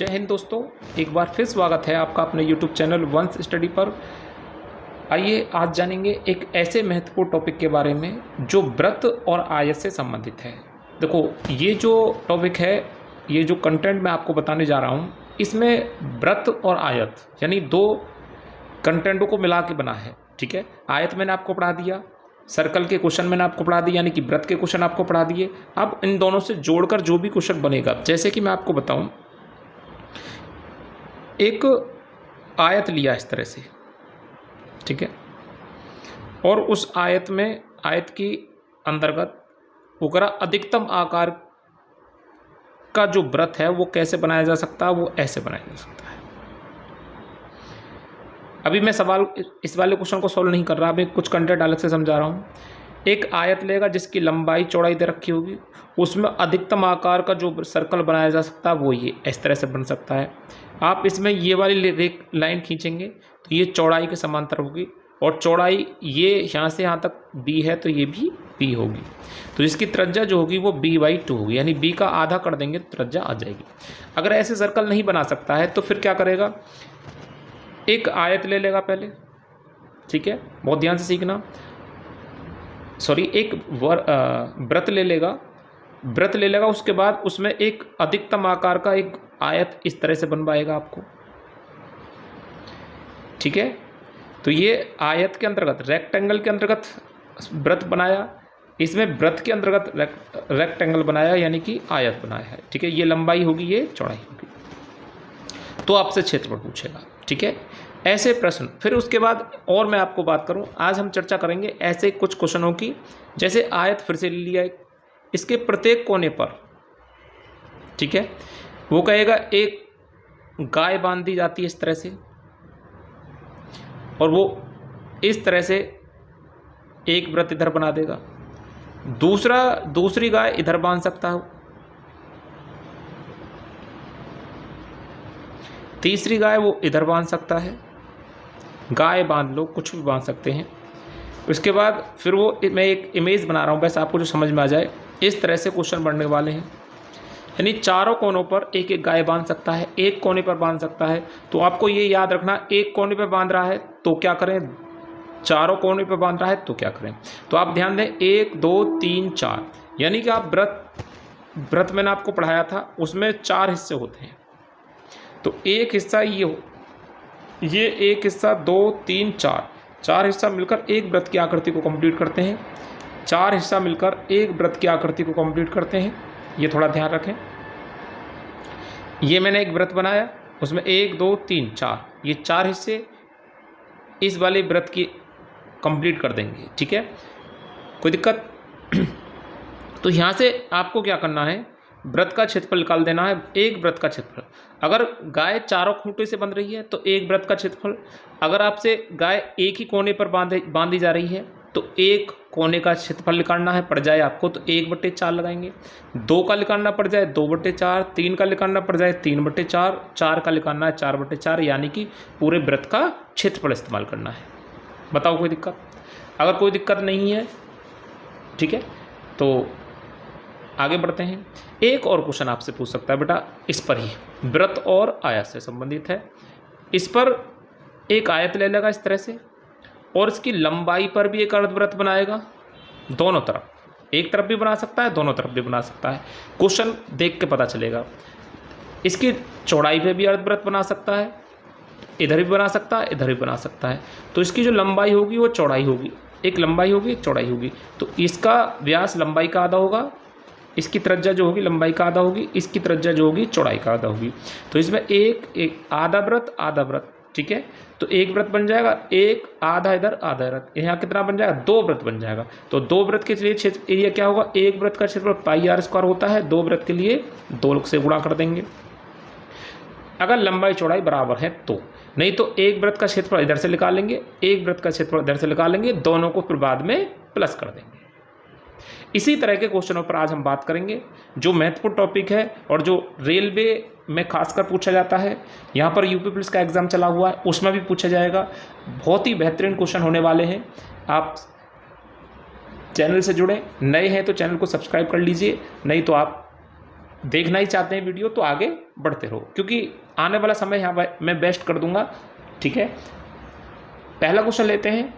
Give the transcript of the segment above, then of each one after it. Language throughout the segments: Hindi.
जय हिंद दोस्तों, एक बार फिर स्वागत है आपका अपने YouTube चैनल वंश स्टडी पर। आइए आज जानेंगे एक ऐसे महत्वपूर्ण टॉपिक के बारे में जो व्रत और आयत से संबंधित है। देखो, ये जो टॉपिक है, ये जो कंटेंट मैं आपको बताने जा रहा हूँ, इसमें व्रत और आयत यानी दो कंटेंटों को मिला के बना है। ठीक है, आयत मैंने आपको पढ़ा दिया, सर्कल के क्वेश्चन मैंने आपको पढ़ा दिए, यानी कि व्रत के क्वेश्चन आपको पढ़ा दिए। अब इन दोनों से जोड़कर जो भी क्वेश्चन बनेगा, जैसे कि मैं आपको बताऊं, एक आयत लिया इस तरह से, ठीक है, और उस आयत में, आयत की अंतर्गत ओकरा अधिकतम आकार का जो व्रत है वो कैसे बनाया जा सकता है, वो ऐसे बनाया जा सकता है। अभी मैं सवाल इस वाले क्वेश्चन को सॉल्व नहीं कर रहा, अभी कुछ कंटेंट अलग से समझा रहा हूँ। एक आयत लेगा जिसकी लंबाई चौड़ाई दे रखी होगी, उसमें अधिकतम आकार का जो सर्कल बनाया जा सकता है वो ये इस तरह से बन सकता है। आप इसमें ये वाली लाइन खींचेंगे तो ये चौड़ाई के समांतर होगी, और चौड़ाई ये यहाँ से यहाँ तक b है तो ये भी b होगी, तो इसकी त्रिज्या जो होगी वो b/2 होगी, यानी b का आधा कर देंगे तो त्रिज्या आ जाएगी। अगर ऐसे सर्कल नहीं बना सकता है तो फिर क्या करेगा, एक आयत ले लेगा पहले, ठीक है, बहुत ध्यान से सीखना, एक व्रत ले लेगा, उसके बाद उसमें एक अधिकतम आकार का एक आयत इस तरह से बनवाएगा आपको। ठीक है, तो ये आयत के अंतर्गत, रेक्टेंगल के अंतर्गत व्रत बनाया, इसमें व्रत के अंतर्गत रेक्टेंगल बनाया, यानी कि आयत बनाया है। ठीक है, ये लंबाई होगी, ये चौड़ाई होगी, तो आपसे क्षेत्रफल पूछेगा। ठीक है, ऐसे प्रश्न। फिर उसके बाद और मैं आपको बात करूं, आज हम चर्चा करेंगे ऐसे कुछ क्वेश्चनों की, जैसे आयत फिर से ले लिया, इसके प्रत्येक कोने पर, ठीक है, वो कहेगा एक गाय बांध दी जाती है इस तरह से, और वो इस तरह से एक व्रत इधर बना देगा, दूसरी गाय इधर बांध सकता है, तीसरी गाय वो इधर बांध सकता है, गाय बांध लो, कुछ भी बांध सकते हैं। उसके बाद फिर वो, मैं एक इमेज बना रहा हूँ बस आपको जो समझ में आ जाए, इस तरह से क्वेश्चन बनने वाले हैं, यानी चारों कोनों पर एक एक गाय बांध सकता है, एक कोने पर बांध सकता है। तो आपको ये याद रखना, एक कोने पर बांध रहा है तो क्या करें, चारों कोने पर बांध रहा है तो क्या करें। तो आप ध्यान दें, 1 2 3 4, यानी कि आप व्रत मैंने आपको पढ़ाया था, उसमें 4 हिस्से होते हैं। तो एक हिस्सा ये एक हिस्सा, 2 3 4 हिस्सा मिलकर एक व्रत की आकृति को कंप्लीट करते हैं, 4 हिस्सा मिलकर एक व्रत की आकृति को कंप्लीट करते हैं। ये थोड़ा ध्यान रखें। ये मैंने एक व्रत बनाया, उसमें 1 2 3 4, ये 4 हिस्से इस वाले व्रत की कंप्लीट कर देंगे। ठीक है, कोई दिक्कत? तो यहाँ से आपको क्या करना है, व्रत का क्षेत्रफल निकाल देना है, एक व्रत का क्षेत्रफल। अगर गाय चारों खूंटे से बंध रही है तो एक व्रत का क्षेत्रफल, अगर आपसे गाय एक ही कोने पर बांधी जा रही है तो एक कोने का क्षेत्रफल निकालना है, पड़ जाए आपको तो 1/4 लगाएंगे, 2 का निकालना पड़ जाए 2/4, 3 का निकालना पड़ जाए 3/4, 4 का निकालना है 4/4, यानी कि पूरे व्रत का क्षेत्रफल इस्तेमाल करना है। बताओ कोई दिक्कत? अगर कोई दिक्कत नहीं है, ठीक है, तो आगे बढ़ते हैं। एक और क्वेश्चन आपसे पूछ सकता है बेटा, इस पर ही, व्रत और आयत से संबंधित है। इस पर एक आयत ले लेगा इस तरह से, और इसकी लंबाई पर भी एक अर्धव्रत बनाएगा, दोनों तरफ, एक तरफ भी बना सकता है, दोनों तरफ भी बना सकता है, क्वेश्चन देख के पता चलेगा। इसकी चौड़ाई पे भी अर्धव्रत बना सकता है, इधर भी बना सकता है, इधर भी बना सकता है। तो इसकी जो लंबाई होगी वो चौड़ाई होगी, एक लंबाई होगी एक चौड़ाई होगी, तो इसका व्यास लंबाई का आधा होगा, इसकी त्रिज्या जो होगी लंबाई का आधा होगी, इसकी त्रिज्या जो होगी चौड़ाई का आधा होगी। तो इसमें एक आधा व्रत, ठीक है, तो एक व्रत बन जाएगा, एक आधा इधर आधा व्रत, यहाँ कितना बन जाएगा, 2 व्रत बन जाएगा। तो 2 व्रत के लिए क्षेत्र एरिया क्या होगा, एक व्रत का क्षेत्रफल πr² होता है, 2 व्रत के लिए 2 से गुणा कर देंगे, अगर लंबाई चौड़ाई बराबर है तो, नहीं तो एक व्रत का क्षेत्रफल इधर से निकालेंगे, एक व्रत का क्षेत्रफल इधर से निकालेंगे, दोनों को फिर बाद में प्लस कर देंगे। इसी तरह के क्वेश्चनों पर आज हम बात करेंगे, जो महत्वपूर्ण टॉपिक है और जो रेलवे में खासकर पूछा जाता है। यहाँ पर यूपी पुलिस का एग्ज़ाम चला हुआ है, उसमें भी पूछा जाएगा। बहुत ही बेहतरीन क्वेश्चन होने वाले हैं। आप चैनल से जुड़ें, नए हैं तो चैनल को सब्सक्राइब कर लीजिए, नहीं तो आप देखना ही चाहते हैं वीडियो तो आगे बढ़ते रहो, क्योंकि आने वाला समय यहाँ मैं बेस्ट कर दूंगा। ठीक है, पहला क्वेश्चन लेते हैं।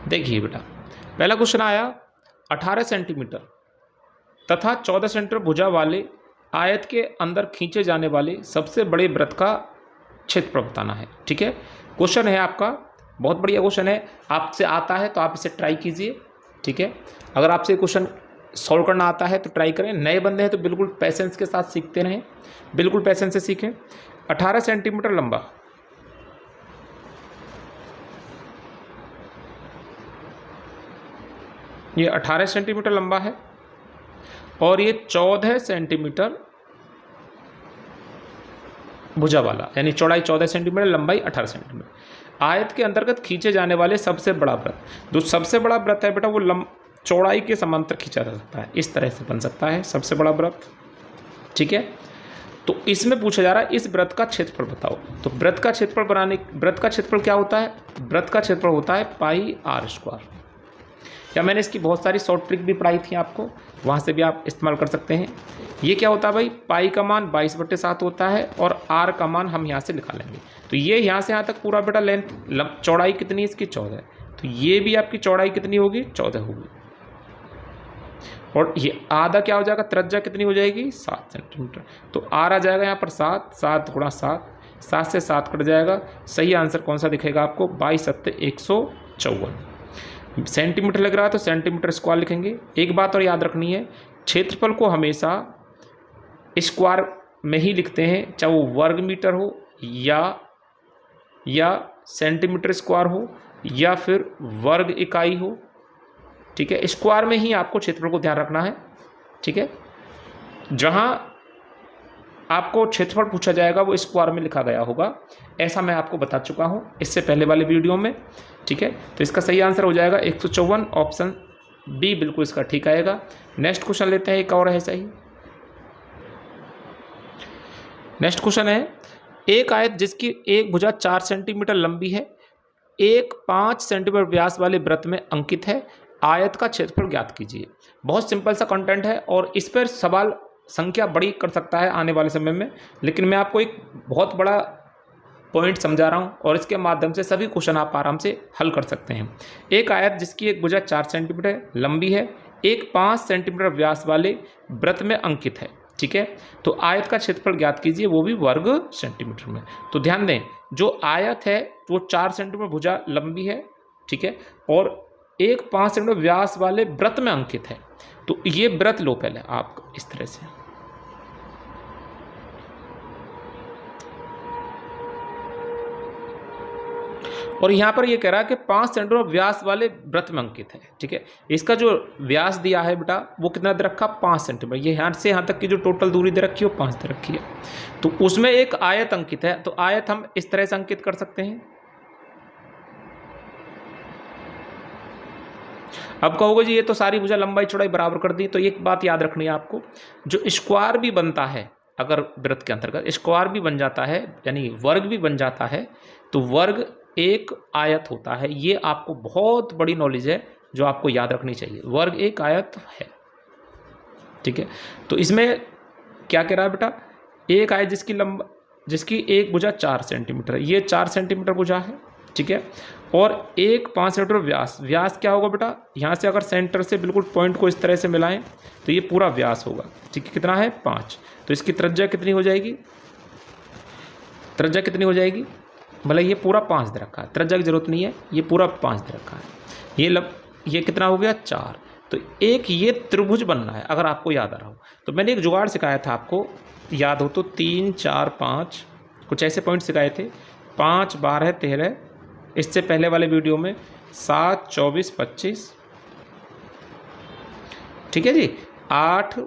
देखिए बेटा, पहला क्वेश्चन आया 18 सेंटीमीटर तथा 14 सेंटीमीटर भुजा वाले आयत के अंदर खींचे जाने वाले सबसे बड़े वृत्त का क्षेत्रफल बताना है। ठीक है, क्वेश्चन है आपका, बहुत बढ़िया क्वेश्चन है, आपसे आता है तो आप इसे ट्राई कीजिए। ठीक है, अगर आपसे क्वेश्चन सॉल्व करना आता है तो ट्राई करें, नए बंदे हैं तो बिल्कुल पैसेंस के साथ सीखते रहें, बिल्कुल पैसेंस से सीखें। 18 सेंटीमीटर लंबा, ये 18 सेंटीमीटर लंबा है और ये 14 सेंटीमीटर भुजा वाला, यानी चौड़ाई 14 सेंटीमीटर, लंबाई 18 सेंटीमीटर। आयत के अंतर्गत खींचे जाने वाले सबसे बड़ा वृत्त, जो सबसे बड़ा वृत्त है बेटा वो चौड़ाई के समांतर खींचा जा सकता है, इस तरह से बन सकता है सबसे बड़ा वृत्त। ठीक है, तो इसमें पूछा जा रहा है इस वृत्त का क्षेत्रफल बताओ। तो वृत्त का क्षेत्रफल क्या होता है? वृत्त का क्षेत्रफल होता है पाई आर स्क्वायर। या मैंने इसकी बहुत सारी शॉर्ट ट्रिक भी पढ़ाई थी आपको, वहाँ से भी आप इस्तेमाल कर सकते हैं। ये क्या होता है भाई, पाई का मान 22/7 होता है और आर का मान हम यहाँ से निकालेंगे। तो ये यहाँ से यहाँ तक पूरा बेटा लेंथ, चौड़ाई कितनी है इसकी 14 है, तो ये भी आपकी चौड़ाई कितनी होगी 14 होगी। और ये आधा क्या हो जाएगा, त्रिज्या कितनी हो जाएगी 7 सेंटीमीटर। तो आर आ जाएगा यहाँ पर 7, 7 × 7, 7 से 7 कट जाएगा। सही आंसर कौन सा दिखेगा आपको, 22×7 154 सेंटीमीटर लग रहा है तो सेंटीमीटर स्क्वायर लिखेंगे। एक बात और याद रखनी है, क्षेत्रफल को हमेशा स्क्वायर में ही लिखते हैं, चाहे वो वर्ग मीटर हो या सेंटीमीटर स्क्वायर हो या फिर वर्ग इकाई हो। ठीक है, स्क्वायर में ही आपको क्षेत्रफल को ध्यान रखना है। ठीक है, जहाँ आपको क्षेत्रफल पूछा जाएगा वो स्क्वायर में लिखा गया होगा, ऐसा मैं आपको बता चुका हूँ इससे पहले वाले वीडियो में। ठीक है, तो इसका सही आंसर हो जाएगा 154, ऑप्शन बी बिल्कुल इसका ठीक आएगा। नेक्स्ट क्वेश्चन लेते हैं, एक और है सही। नेक्स्ट क्वेश्चन है, एक आयत जिसकी एक भुजा 4 सेंटीमीटर लंबी है, एक 5 सेंटीमीटर व्यास वाले वृत्त में अंकित है, आयत का क्षेत्रफल ज्ञात कीजिए। बहुत सिंपल सा कंटेंट है और इस पर सवाल संख्या बड़ी कर सकता है आने वाले समय में, लेकिन मैं आपको एक बहुत बड़ा पॉइंट समझा रहा हूँ और इसके माध्यम से सभी क्वेश्चन आप आराम से हल कर सकते हैं। एक आयत जिसकी एक भुजा 4 सेंटीमीटर लंबी है, एक 5 सेंटीमीटर व्यास वाले वृत्त में अंकित है। ठीक है, तो आयत का क्षेत्रफल ज्ञात कीजिए, वो भी वर्ग सेंटीमीटर में। तो ध्यान दें, जो आयत है वो 4 सेंटीमीटर भुजा लंबी है, ठीक है, और एक 5 सेंटीमीटर व्यास वाले वृत्त में अंकित है। तो ये वृत्त लो पहले आप इस तरह से, और यहाँ पर ये कह रहा है कि 5 सेंटीमीटर व्यास वाले वृत्त में अंकित है। ठीक है, इसका जो व्यास दिया है बेटा वो कितना दे रखा, 5 सेंटीमीटर। ये यहाँ से यहाँ तक की जो टोटल दूरी दे रखी है वो 5 दे रखी है। तो उसमें एक आयत अंकित है, तो आयत हम इस तरह से अंकित कर सकते हैं। अब कहोगे जी ये तो सारी भुजा लंबाई चौड़ाई बराबर कर दी, तो एक बात याद रखनी है आपको, जो स्क्वायर भी बनता है अगर वृत्त के अंतर्गत स्क्वायर भी बन जाता है, यानी वर्ग भी बन जाता है, तो वर्ग एक आयत होता है। ये आपको बहुत बड़ी नॉलेज है जो आपको याद रखनी चाहिए, वर्ग एक आयत है। ठीक है, तो इसमें क्या कह रहा है बेटा, एक आयत जिसकी एक भुजा 4 सेंटीमीटर है, ये 4 सेंटीमीटर भुजा है। ठीक है, और एक 5 सेंटीमीटर व्यास क्या होगा बेटा, यहाँ से अगर सेंटर से बिल्कुल पॉइंट को इस तरह से मिलाएं तो ये पूरा व्यास होगा। ठीक है, कितना है 5, तो इसकी त्रिज्या कितनी हो जाएगी, त्रिज्या कितनी हो जाएगी, भले ये पूरा 5 दे रखा है, त्रिज्या की जरूरत नहीं है, ये पूरा 5 दे रखा है। ये कितना हो गया 4। तो एक ये त्रिभुज बनना है, अगर आपको याद आ रहा हो तो मैंने एक जुगाड़ सिखाया था आपको, याद हो तो 3 4 5 कुछ ऐसे पॉइंट सिखाए थे, 5 12 13, इससे पहले वाले वीडियो में 7 24 25, ठीक है जी, 8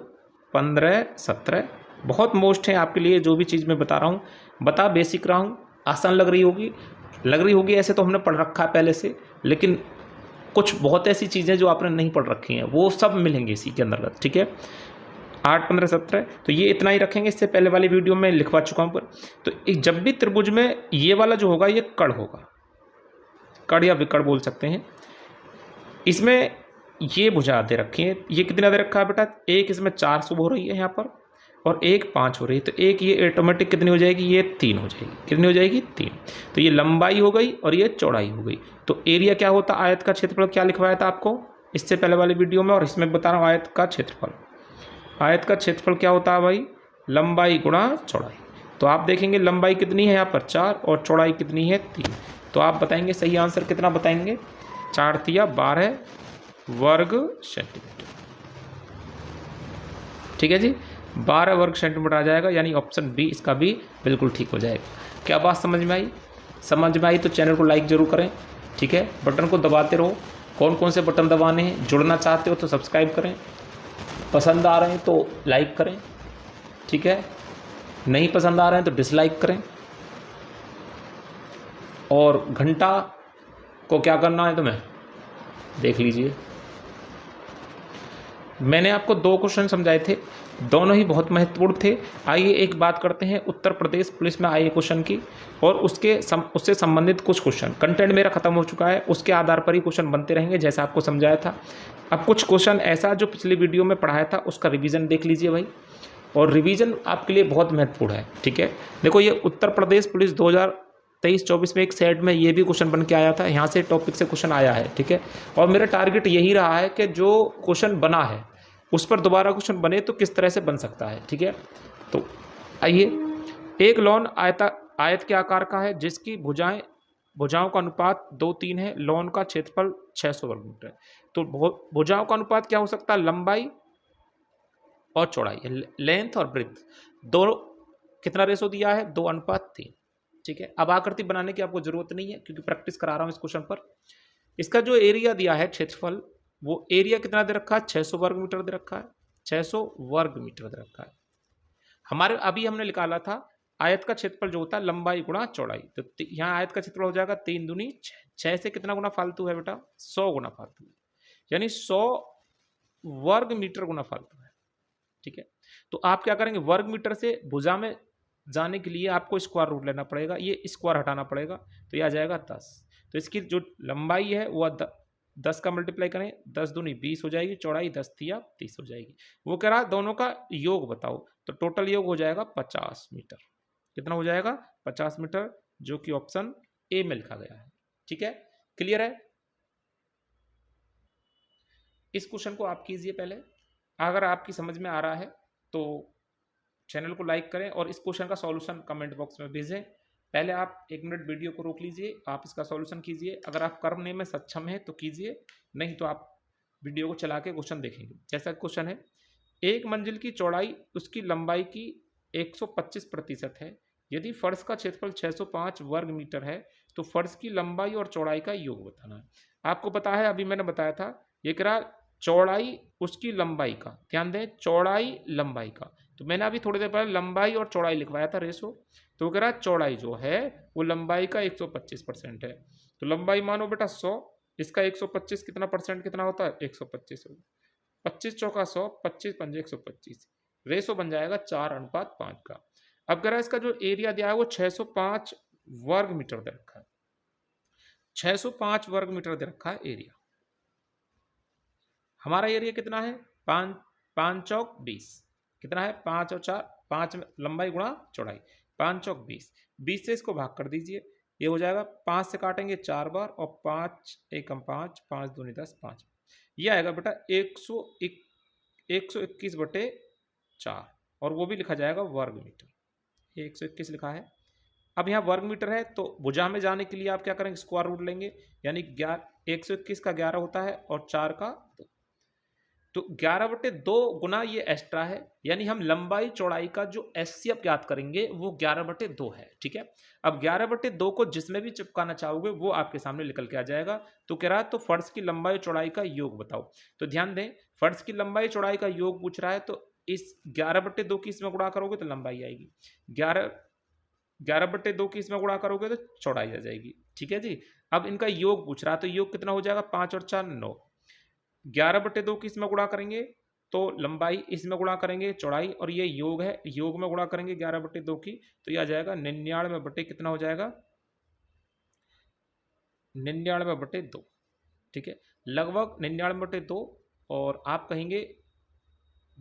15 17। बहुत मोस्ट है आपके लिए जो भी चीज़ मैं बता रहा हूँ, बता बेसिक रहा हूँ, आसान लग रही होगी ऐसे तो हमने पढ़ रखा है पहले से, लेकिन कुछ बहुत ऐसी चीज़ें जो आपने नहीं पढ़ रखी हैं वो सब मिलेंगे इसी के अंतर्गत। ठीक है, 8 15 17, तो ये इतना ही रखेंगे, इससे पहले वाली वीडियो में लिखवा चुका हूँ पर। तो जब भी त्रिभुज में ये वाला जो होगा ये कड़ होगा, कड़ या विकर्ण बोल सकते हैं। इसमें ये भुजा दे रखी है, ये कितना दे रखा है बेटा, एक इसमें 4 सुबह हो रही है यहाँ पर और एक 5 हो रही है, तो एक ये ऑटोमेटिक कितनी हो जाएगी, ये 3 हो जाएगी। कितनी हो जाएगी, 3। तो ये लंबाई हो गई और ये चौड़ाई हो गई। तो एरिया क्या होता, आयत का क्षेत्रफल क्या लिखवाया था आपको इससे पहले वाली वीडियो में, और इसमें बता रहा हूँ आयत का क्षेत्रफल। आयत का क्षेत्रफल क्या होता है भाई, लंबाई गुणा चौड़ाई। तो आप देखेंगे लंबाई कितनी है यहाँ पर 4 और चौड़ाई कितनी है 3। तो आप बताएंगे सही आंसर कितना बताएंगे, 4 तिया 12 वर्ग सेंटीमीटर। ठीक है जी, 12 वर्ग सेंटीमीटर आ जाएगा, यानी ऑप्शन बी इसका भी बिल्कुल ठीक हो जाएगा। क्या बात समझ में आई? समझ में आई तो चैनल को लाइक जरूर करें। ठीक है, बटन को दबाते रहो। कौन कौन से बटन दबाने हैं, जुड़ना चाहते हो तो सब्सक्राइब करें, पसंद आ रहे हैं तो लाइक करें, ठीक है, नहीं पसंद आ रहे हैं तो डिसलाइक करें। और घंटा को क्या करना है तुम्हें देख लीजिए। मैंने आपको 2 क्वेश्चन समझाए थे, दोनों ही बहुत महत्वपूर्ण थे। आइए एक बात करते हैं उत्तर प्रदेश पुलिस में आए क्वेश्चन की, और उससे संबंधित कुछ क्वेश्चन। कंटेंट मेरा खत्म हो चुका है, उसके आधार पर ही क्वेश्चन बनते रहेंगे जैसा आपको समझाया था। अब कुछ क्वेश्चन ऐसा जो पिछली वीडियो में पढ़ाया था उसका रिवीजन देख लीजिए भाई, और रिवीजन आपके लिए बहुत महत्वपूर्ण है। ठीक है, देखो ये उत्तर प्रदेश पुलिस 2023-24 में एक सेट में ये भी क्वेश्चन बन के आया था, यहाँ से टॉपिक से क्वेश्चन आया है। ठीक है, और मेरा टारगेट यही रहा है कि जो क्वेश्चन बना है उस पर दोबारा क्वेश्चन बने तो किस तरह से बन सकता है। ठीक है, तो आइए, एक लॉन आयत के आकार का है जिसकी भुजाओं का अनुपात 2:3 है। लॉन का क्षेत्रफल 600 वर्ग मीटर है। तो भुजाओं का अनुपात क्या हो सकता है, लंबाई और चौड़ाई, लेंथ और ब्रेथ, दोनों कितना रेशो दिया है, 2:3। ठीक है, अब आकृति बनाने की आपको जरूरत नहीं है क्योंकि प्रैक्टिस करा रहा हूं इस क्वेश्चन पर। इसका जो एरिया दिया है क्षेत्रफल, वो एरिया कितना दे रखा है, 600 वर्ग मीटर दे रखा है, 600 वर्ग मीटर दे रखा है। हमारे अभी हमने निकाला था आयत का क्षेत्रफल जो होता है लंबाई गुणा चौड़ाई, तो यहाँ आयत का क्षेत्रफल हो जाएगा 3 दूनी 6। 6 से कितना गुना फालतू है बेटा, 100 गुना फालतू है, यानी 100 वर्ग मीटर गुना फालतू है। ठीक है, तो आप क्या करेंगे, वर्ग मीटर से भुजा में जाने के लिए आपको स्क्वायर रूट लेना पड़ेगा, ये स्क्वायर हटाना पड़ेगा, तो ये आ जाएगा 10। तो इसकी जो लंबाई है वो 10 का मल्टीप्लाई करें, 10 दूनी 20 हो जाएगी, चौड़ाई 10 तिया 30 हो जाएगी। वो कह रहा दोनों का योग बताओ, तो टोटल योग हो जाएगा 50 मीटर। कितना हो जाएगा, 50 मीटर, जो कि ऑप्शन ए में लिखा गया है। ठीक है, क्लियर है? इस क्वेश्चन को आप कीजिए पहले, अगर आपकी समझ में आ रहा है तो चैनल को लाइक करें और इस क्वेश्चन का सॉल्यूशन कमेंट बॉक्स में भेजें। पहले आप 1 मिनट वीडियो को रोक लीजिए, आप इसका सॉल्यूशन कीजिए। अगर आप करने में सक्षम हैं तो कीजिए, नहीं तो आप वीडियो को चला के क्वेश्चन देखेंगे। जैसा क्वेश्चन है, एक मंजिल की चौड़ाई उसकी लंबाई की 125% है। यदि फर्श का क्षेत्रफल 605 वर्ग मीटर है तो फर्श की लंबाई और चौड़ाई का योग बताना है। आपको पता है, अभी मैंने बताया था, ये कह रहा चौड़ाई उसकी लंबाई का, ध्यान दें, चौड़ाई लंबाई का। तो मैंने अभी थोड़ी देर पहले लंबाई और चौड़ाई लिखवाया था रेशो, तो कह रहा चौड़ाई जो है वो लंबाई का 125% है। तो लंबाई मानो बेटा 100, इसका 125 कितना परसेंट कितना होता है, 125 होगा। 25 चौका 100, 25 पंजे 125, रेशो बन जाएगा 4:5 का। अब कह रहा है इसका जो एरिया दिया है वो 605 वर्ग मीटर दे रखा है, 605 वर्ग मीटर दे रखा है एरिया। हमारा एरिया कितना है, 5 चौक 20, कितना है 5 और 4, 5 लंबाई गुणा चौड़ाई, 5 चौक 20, 20 से इसको भाग कर दीजिए, ये हो जाएगा 5 से काटेंगे 4 बार और 5 एकम 5, 5 दूनी 10, 5, ये आएगा बेटा 121/4, और वो भी लिखा जाएगा वर्ग मीटर, ये 121 लिखा है। अब यहाँ वर्ग मीटर है तो भुजा में जाने के लिए आप क्या करेंगे, स्क्वायर रूट लेंगे, यानी 121 का 11 होता है और 4 का 2, तो 11/2 गुना ये एक्स्ट्रा है, यानी हम लंबाई चौड़ाई का जो एचसीएफ ज्ञात करेंगे वो 11/2 है। ठीक है, अब 11/2 को जिसमें भी चिपकाना चाहोगे वो आपके सामने निकल के आ जाएगा। तो कह रहा है तो फर्श की लंबाई चौड़ाई का योग बताओ। तो ध्यान दें, फर्श की लंबाई चौड़ाई का योग पूछ रहा है, तो इस 11/2 की इसमें गुणा करोगे तो लंबाई आएगी, 11/2 की इसमें गुणा करोगे तो चौड़ाई आ जाएगी। ठीक है जी, अब इनका योग पूछ रहा है, तो योग कितना हो जाएगा, 5 और 4 9, 11/2 की इसमें गुणा करेंगे तो लंबाई, इसमें गुणा करेंगे चौड़ाई, और ये योग है, योग में गुणा करेंगे 11/2 की, तो यह आ जाएगा 99 कितना हो जाएगा, 99/2। ठीक है, लगभग 99/2 और आप कहेंगे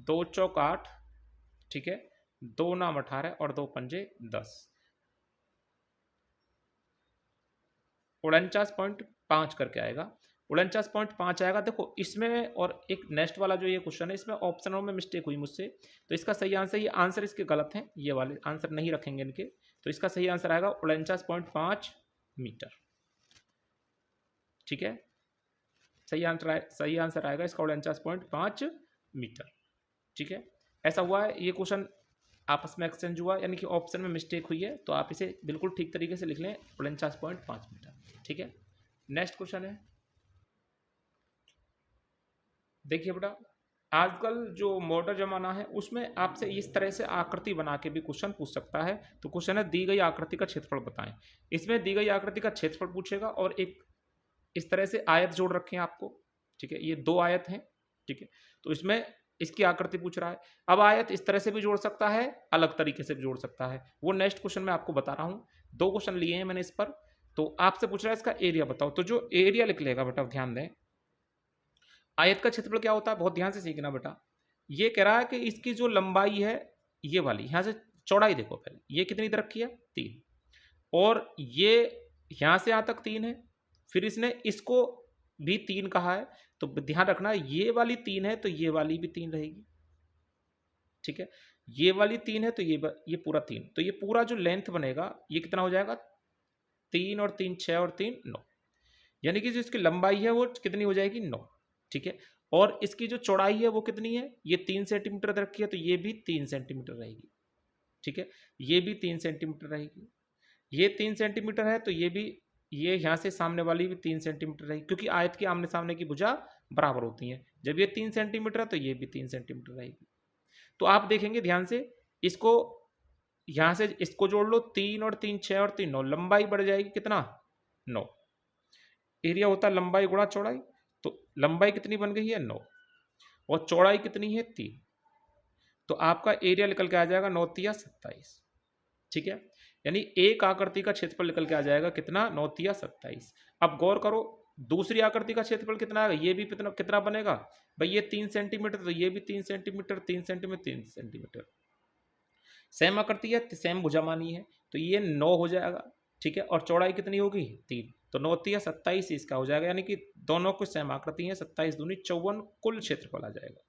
2 चौक 8, ठीक है, 2 नाम 18 और 2 पंजे 10, 49.5 करके आएगा। 49.5 आएगा। देखो इसमें और एक नेक्स्ट वाला जो ये क्वेश्चन है इसमें ऑप्शनों में मिस्टेक हुई मुझसे, तो इसका सही आंसर, ये आंसर इसके गलत हैं, ये वाले आंसर नहीं रखेंगे इनके, तो इसका सही आंसर आएगा 49.5 मीटर, ठीक है, सही आंसर आएगा इसका 49.5 मीटर, ठीक है। ऐसा हुआ है, ये क्वेश्चन आपस में एक्सचेंज हुआ, यानी कि ऑप्शन में मिस्टेक हुई है, तो आप इसे बिल्कुल ठीक तरीके से लिख लें 49.5 मीटर, ठीक है। नेक्स्ट क्वेश्चन है, देखिए बेटा, आजकल जो मॉडर्न जमाना है उसमें आपसे इस तरह से आकृति बना के भी क्वेश्चन पूछ सकता है। तो क्वेश्चन है दी गई आकृति का क्षेत्रफल बताएं। इसमें दी गई आकृति का क्षेत्रफल पूछेगा और एक इस तरह से आयत जोड़ रखे हैं आपको, ठीक है, ये 2 आयत हैं, ठीक है, तो इसमें इसकी आकृति पूछ रहा है। अब आयत इस तरह से भी जोड़ सकता है, अलग तरीके से भी जोड़ सकता है, वो नेक्स्ट क्वेश्चन में आपको बता रहा हूँ। 2 क्वेश्चन लिए हैं मैंने इस पर, तो आपसे पूछ रहा है इसका एरिया बताओ। तो जो एरिया लिख लेगा बेटा, ध्यान दें, आयत का क्षेत्रफल क्या होता है, बहुत ध्यान से सीखना बेटा। ये कह रहा है कि इसकी जो लंबाई है ये वाली, यहाँ से चौड़ाई देखो पहले, ये कितनी इधर रखी है 3, और ये यहाँ से यहाँ तक 3 है, फिर इसने इसको भी 3 कहा है, तो ध्यान रखना ये वाली 3 है तो ये वाली भी 3 रहेगी, ठीक है, ये वाली 3 है तो ये पूरा 3, तो ये पूरा जो लेंथ बनेगा ये कितना हो जाएगा, 3 और 3 6 और 3 9, यानी कि जो इसकी लंबाई है वो कितनी हो जाएगी 9, ठीक है, और इसकी जो चौड़ाई है वो कितनी है, ये 3 सेंटीमीटर रखी है तो ये भी 3 सेंटीमीटर रहेगी, ठीक है, ये भी 3 सेंटीमीटर रहेगी, ये 3 सेंटीमीटर है तो ये भी, ये यहाँ से सामने वाली भी 3 सेंटीमीटर रहेगी, क्योंकि आयत के आमने सामने की भुजा बराबर होती हैं। जब ये 3 सेंटीमीटर है तो ये भी 3 सेंटीमीटर रहेगी। तो आप देखेंगे ध्यान से, इसको यहाँ से इसको जोड़ लो, 3 और 3 6 और 3 9, लंबाई बढ़ जाएगी कितना 9, एरिया होता है लंबाई गुणा चौड़ाई, तो लंबाई कितनी बन गई है 9 और चौड़ाई कितनी है 3, तो आपका एरिया निकल के आ जाएगा 9 तिया 27, ठीक है, यानी एक आकृति का क्षेत्रफल निकल के आ जाएगा कितना 9 तिया 27। अब गौर करो दूसरी आकृति का क्षेत्रफल कितना आएगा, ये भी कितना कितना बनेगा भाई, ये 3 सेंटीमीटर तो ये भी 3 सेंटीमीटर, 3 सेंटीमीटर 3 सेंटीमीटर, सेम आकृति है, सेम भुजामानी है, तो ये 9 हो जाएगा, ठीक है, और चौड़ाई कितनी होगी 3, तो 9 तिया 27 इसका हो जाएगा, यानी कि दोनों को सेम आकृति है, 27 दूनी 54 कुल क्षेत्रफल आ जाएगा।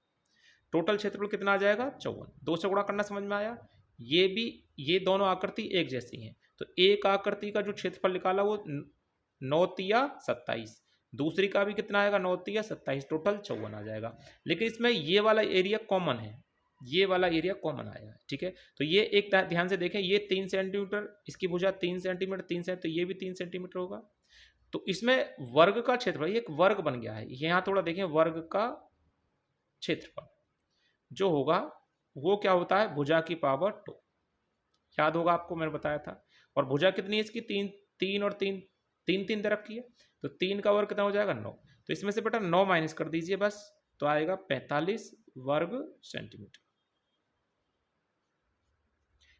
टोटल क्षेत्रफल कितना आ जाएगा 54, 2 से गुणा करना समझ में आया। ये भी, ये दोनों आकृति एक जैसी हैं, तो एक आकृति का जो क्षेत्रफल निकाला वो 9 तिया 27, दूसरी का भी कितना आएगा 9 तिया 27, टोटल 54 आ जाएगा। लेकिन इसमें ये वाला एरिया कॉमन है, ये वाला एरिया कॉमन आया है, ठीक है, तो ये एक ध्यान से देखें, ये 3 सेंटीमीटर, इसकी भुजा 3 सेंटीमीटर 3 सेंटीमीटर, तो ये भी 3 सेंटीमीटर होगा, तो इसमें वर्ग का क्षेत्रफल एक वर्ग बन गया है। यहाँ थोड़ा देखें, वर्ग का क्षेत्रफल जो होगा वो क्या होता है, भुजा की पावर 2, याद होगा आपको मैंने बताया था, और भुजा कितनी है इसकी 3 3 और 3 3 3 दे रखी है, तो 3 का वर्ग कितना हो जाएगा 9, तो इसमें से बेटा 9 माइनस कर दीजिए बस, तो आएगा 45 वर्ग सेंटीमीटर।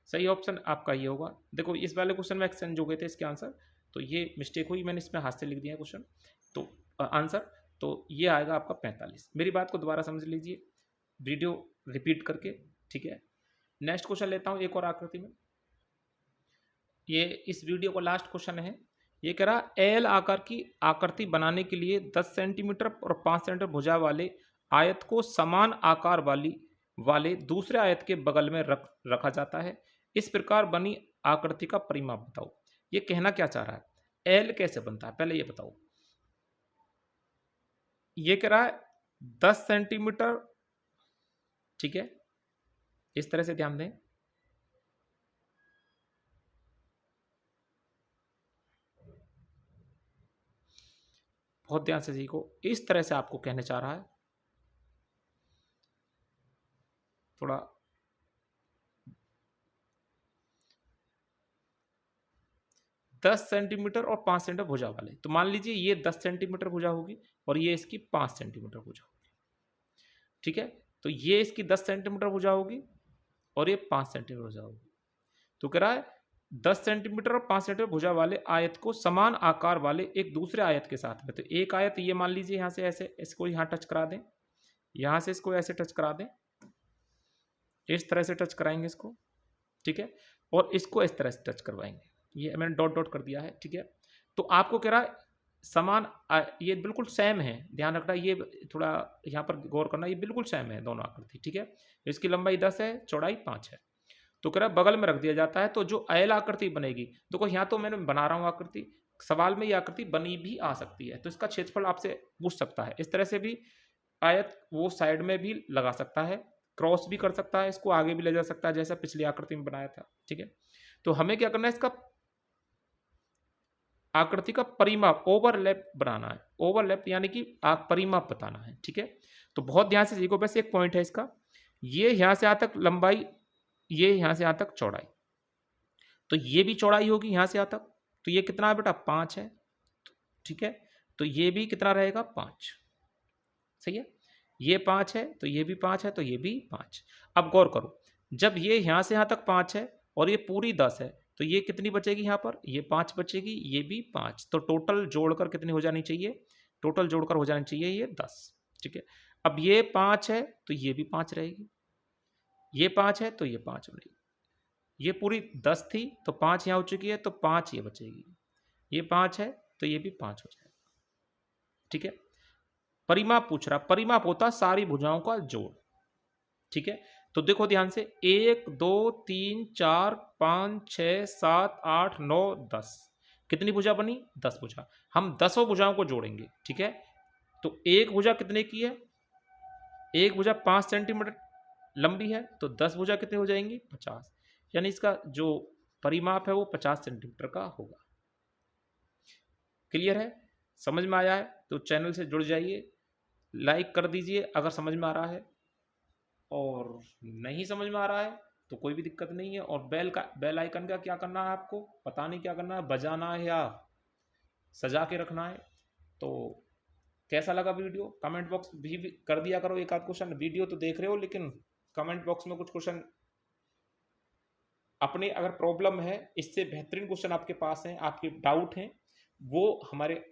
सही ऑप्शन आपका ये होगा। देखो इस वाले क्वेश्चन में एक्सचेंज हो गए थे इसके आंसर, तो ये मिस्टेक हुई, मैंने इसमें हाथ से लिख दिया क्वेश्चन, तो आंसर, तो ये आएगा आपका 45। मेरी बात को दोबारा समझ लीजिए वीडियो रिपीट करके, ठीक है। नेक्स्ट क्वेश्चन लेता हूँ एक और आकृति में, ये इस वीडियो का लास्ट क्वेश्चन है। ये कह रहा एल आकार की आकृति बनाने के लिए 10 सेंटीमीटर और 5 सेंटीमीटर भुजा वाले आयत को समान आकार वाले दूसरे आयत के बगल में रखा जाता है। इस प्रकार बनी आकृति का परिमाप बताओ। ये कहना क्या चाह रहा है, एल कैसे बनता है पहले ये बताओ। ये कह रहा है 10 सेंटीमीटर, ठीक है, इस तरह से ध्यान दें, बहुत ध्यान से सीखो, इस तरह से आपको कहने चाह रहा है, थोड़ा 10 सेंटीमीटर और 5 सेंटीमीटर भुजा वाले, तो मान लीजिए ये 10 सेंटीमीटर भुजा होगी और ये इसकी 5 सेंटीमीटर भुजा होगी, ठीक है, तो ये इसकी 10 सेंटीमीटर भुजा होगी और ये 5 सेंटीमीटर भुजा होगी। तो कह रहा है 10 सेंटीमीटर और 5 सेंटीमीटर भुजा वाले आयत को समान आकार वाले एक दूसरे आयत के साथ में, तो एक आयत ये मान लीजिए यहाँ से ऐसे इसको यहाँ टच करा दें, यहाँ से इसको ऐसे टच करा दें, इस तरह से टच कराएंगे इसको, ठीक है, और इसको इस तरह से टच करवाएंगे, ये मैंने डॉट डॉट कर दिया है, ठीक है। तो आपको कह रहा है समान ये बिल्कुल सेम है, ध्यान रखना, ये थोड़ा यहाँ पर गौर करना, ये बिल्कुल सेम है दोनों आकृति, ठीक है। इसकी लंबाई 10 है, चौड़ाई 5 है, तो कह रहा है बगल में रख दिया जाता है तो जो अयल आकृति बनेगी, देखो यहाँ तो मैंने बना रहा हूँ आकृति, सवाल में ये आकृति बनी भी आ सकती है, तो इसका क्षेत्रफल आपसे पूछ सकता है। इस तरह से भी आयत वो साइड में भी लगा सकता है, क्रॉस भी कर सकता है, इसको आगे भी ले जा सकता है जैसा पिछली आकृति में बनाया था, ठीक है। तो हमें क्या करना है, इसका आकृति का परिमाप ओवरलैप बनाना है, ओवरलैप यानी कि परिमाप बताना है, ठीक है। तो बहुत ध्यान से देखो, बस एक पॉइंट है इसका, ये यहाँ से यहाँ तक लंबाई, ये यहाँ से यहाँ तक चौड़ाई, तो ये भी चौड़ाई होगी यहाँ से यहाँ तक, तो ये कितना है बेटा 5 है, ठीक है। तो ये भी कितना रहेगा 5, सही है, ये 5 है तो ये भी 5 है, तो ये भी 5। अब गौर करो, जब ये यहाँ से यहाँ तक 5 है और ये पूरी 10 है, तो ये कितनी बचेगी यहाँ पर, ये 5 बचेगी, ये भी 5, तो टोटल जोड़कर कितनी हो जानी चाहिए, टोटल जोड़कर हो जानी चाहिए ये 10, ठीक है। अब ये 5 है तो ये भी 5 रहेगी, ये 5 है तो ये 5 बनेगी, ये पूरी 10 थी तो 5 यहाँ हो चुकी है तो 5 ये बचेगी, ये 5 है तो ये भी 5 हो जाएगा, ठीक है। परिमाप पूछ रहा, परिमाप होता सारी भुजाओं का जोड़, ठीक है। तो देखो ध्यान से, 1 2 3 4 5 6 7 8 9 10, कितनी भुजा बनी, 10 भुजा, हम 10 भुजाओं को जोड़ेंगे, ठीक है। तो एक भुजा कितने की है, एक भुजा 5 सेंटीमीटर लंबी है, तो 10 भुजा कितनी हो जाएंगी 50, यानी इसका जो परिमाप है वो 50 सेंटीमीटर का होगा। क्लियर है, समझ में आया है तो चैनल से जुड़ जाइए, लाइक कर दीजिए अगर समझ में आ रहा है, और नहीं समझ में आ रहा है तो कोई भी दिक्कत नहीं है। और बेल आइकन का क्या करना है, आपको पता नहीं क्या करना है, बजाना है या सजा के रखना है। तो कैसा लगा वीडियो, कमेंट बॉक्स भी कर दिया करो एक आध क्वेश्चन, वीडियो तो देख रहे हो लेकिन कमेंट बॉक्स में कुछ क्वेश्चन अपने अगर प्रॉब्लम है, इससे बेहतरीन क्वेश्चन आपके पास हैं, आपके डाउट हैं, वो हमारे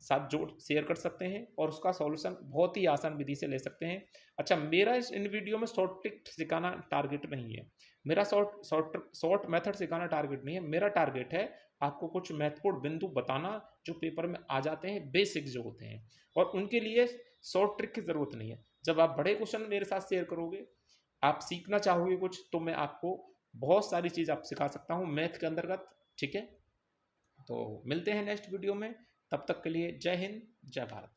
साथ जोड़ शेयर कर सकते हैं और उसका सॉल्यूशन बहुत ही आसान विधि से ले सकते हैं। अच्छा, मेरा इन वीडियो में शॉर्ट ट्रिक सिखाना टारगेट नहीं है, मेरा शॉर्ट मेथड सिखाना टारगेट नहीं है, मेरा टारगेट है आपको कुछ महत्वपूर्ण बिंदु बताना जो पेपर में आ जाते हैं, बेसिक जो होते हैं, और उनके लिए शॉर्ट ट्रिक की ज़रूरत नहीं है। जब आप बड़े क्वेश्चन मेरे साथ शेयर करोगे, आप सीखना चाहोगे कुछ, तो मैं आपको बहुत सारी चीज़ आप सिखा सकता हूँ मैथ के अंतर्गत, ठीक है। तो मिलते हैं नेक्स्ट वीडियो में, तब तक के लिए जय हिंद जय भारत।